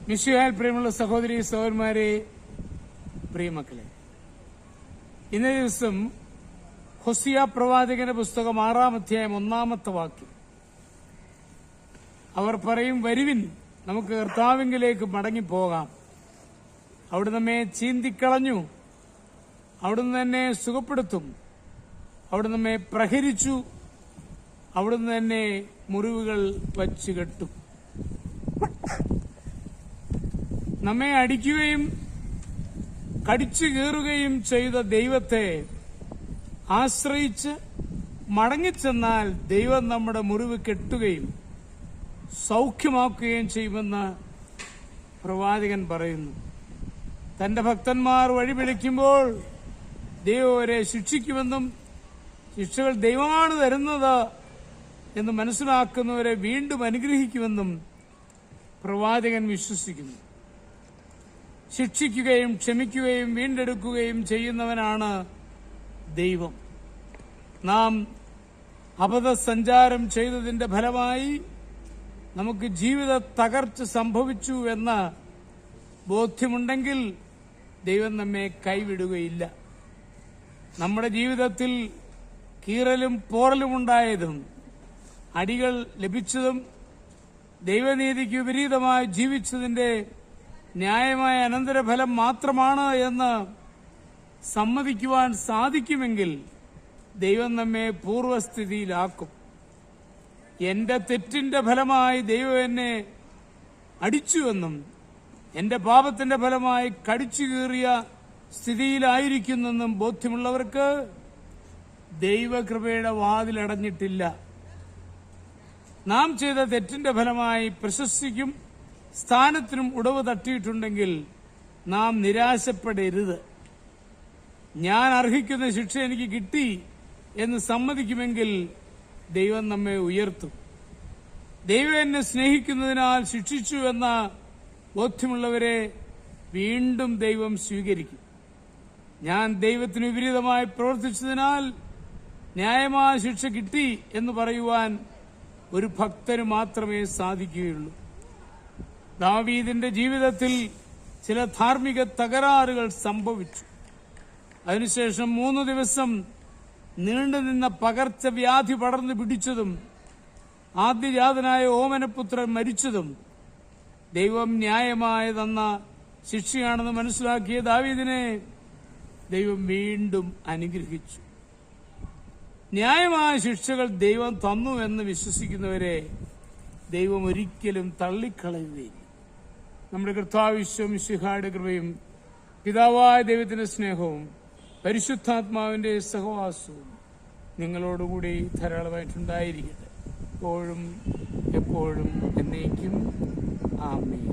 മിശിഹായിൽ പ്രിയമുള്ള സഹോദരി സഹോദരന്മാരെ, പ്രിയമക്കളെ, ഇന്നേ ദിവസം ഹോസിയ പ്രവാചകന്റെ പുസ്തകം 6-ാം അധ്യായം 1-ാമത്തെ വാക്യം. അവർ പറയും, വരുവിൻ, നമുക്ക് കർത്താവിങ്കിലേക്ക് മടങ്ങിപ്പോകാം. അവിടുന്ന് നമ്മെ ചീന്തിക്കളഞ്ഞു, അവിടുന്ന് തന്നെ സുഖപ്പെടുത്തും. അവിടുന്ന് നമ്മെ പ്രഹരിച്ചു, അവിടുന്ന് തന്നെ മുറിവുകൾ വച്ചുകെട്ടും. നമ്മെ അടിക്കുകയും കടിച്ചു കീറുകയും ചെയ്ത ദൈവത്തെ ആശ്രയിച്ച് മടങ്ങിച്ചെന്നാൽ ദൈവം നമ്മുടെ മുറിവ് കെട്ടുകയും സൗഖ്യമാക്കുകയും ചെയ്യുമെന്ന് പ്രവാചകൻ പറയുന്നു. തന്റെ ഭക്തന്മാർ വഴി വിളിക്കുമ്പോൾ ദൈവം അവരെ ശിക്ഷിക്കുമെന്നും ശിക്ഷകൾ ദൈവമാണ് തരുന്നത് എന്ന് മനസ്സിലാക്കുന്നവരെ വീണ്ടും അനുഗ്രഹിക്കുമെന്നും പ്രവാചകൻ വിശ്വസിക്കുന്നു. ശിക്ഷിക്കുകയും ക്ഷമിക്കുകയും വീണ്ടെടുക്കുകയും ചെയ്യുന്നവനാണ് ദൈവം. നാം അബദ്ധസഞ്ചാരം ചെയ്തതിന്റെ ഫലമായി നമുക്ക് ജീവിത തകർച്ച സംഭവിച്ചു എന്ന ബോധ്യമുണ്ടെങ്കിൽ ദൈവം നമ്മെ കൈവിടുകയില്ല. നമ്മുടെ ജീവിതത്തിൽ കീറലും പോറലുമുണ്ടായതും അടികൾ ലഭിച്ചതും ദൈവനീതിക്ക് വിപരീതമായി ജീവിച്ചതിന്റെ ന്യായമായ അനന്തരഫലം മാത്രമാണ് എന്ന് സമ്മതിക്കുവാൻ സാധിക്കുമെങ്കിൽ ദൈവം നമ്മെ പൂർവ്വസ്ഥിതിയിലാക്കും. എന്റെ തെറ്റിന്റെ ഫലമായി ദൈവം എന്നെ അടിച്ചുവെന്നും എന്റെ പാപത്തിന്റെ ഫലമായി കടിച്ചു കീറിയ സ്ഥിതിയിലായിരിക്കുന്നെന്നും ബോധ്യമുള്ളവർക്ക് ദൈവകൃപയുടെ വാതിലടഞ്ഞിട്ടില്ല. നാം ചെയ്ത തെറ്റിന്റെ ഫലമായി പ്രശസ്തിക്കും സ്ഥാനത്തിനും ഉടവ് തട്ടിയിട്ടുണ്ടെങ്കിൽ നാം നിരാശപ്പെടരുത്. ഞാൻ അർഹിക്കുന്ന ശിക്ഷ എനിക്ക് കിട്ടി എന്ന് സമ്മതിക്കുമെങ്കിൽ ദൈവം നമ്മെ ഉയർത്തും. ദൈവം എന്നെ സ്നേഹിക്കുന്നതിനാൽ ശിക്ഷിച്ചു എന്ന ബോധ്യമുള്ളവരെ വീണ്ടും ദൈവം സ്വീകരിക്കും. ഞാൻ ദൈവത്തിന് വിപരീതമായി പ്രവർത്തിച്ചതിനാൽ ന്യായമായ ശിക്ഷ കിട്ടി എന്ന് പറയുവാൻ ഒരു ഭക്തന് മാത്രമേ സാധിക്കുകയുള്ളൂ. ദാവീദിന്റെ ജീവിതത്തിൽ ചില ധാർമ്മിക തകരാറുകൾ സംഭവിച്ചു. അതിനുശേഷം 3 ദിവസം നീണ്ടുനിന്ന പകർച്ചവ്യാധി പടർന്നു പിടിച്ചതും ആദ്യജാതനായ ഓമനപുത്രൻ മരിച്ചതും ദൈവം ന്യായമായി തന്ന ശിക്ഷയാണെന്ന് മനസ്സിലാക്കിയ ദാവീദിനെ ദൈവം വീണ്ടും അനുഗ്രഹിച്ചു. ന്യായമായ ശിക്ഷകൾ ദൈവം തന്നു എന്ന് വിശ്വസിക്കുന്നവരെ ദൈവം ഒരിക്കലും തള്ളിക്കളയുകയില്ല. നമ്മുടെ കർത്താവ് മിശിഹായുടെ കൃപയും പിതാവായ ദൈവത്തിന്റെ സ്നേഹവും പരിശുദ്ധാത്മാവിന്റെ സഹവാസവും നിങ്ങളോടുകൂടി ധാരാളമായിട്ടുണ്ടായിരിക്കട്ടെ, എപ്പോഴും എപ്പോഴും എന്നേക്കും. ആമേൻ.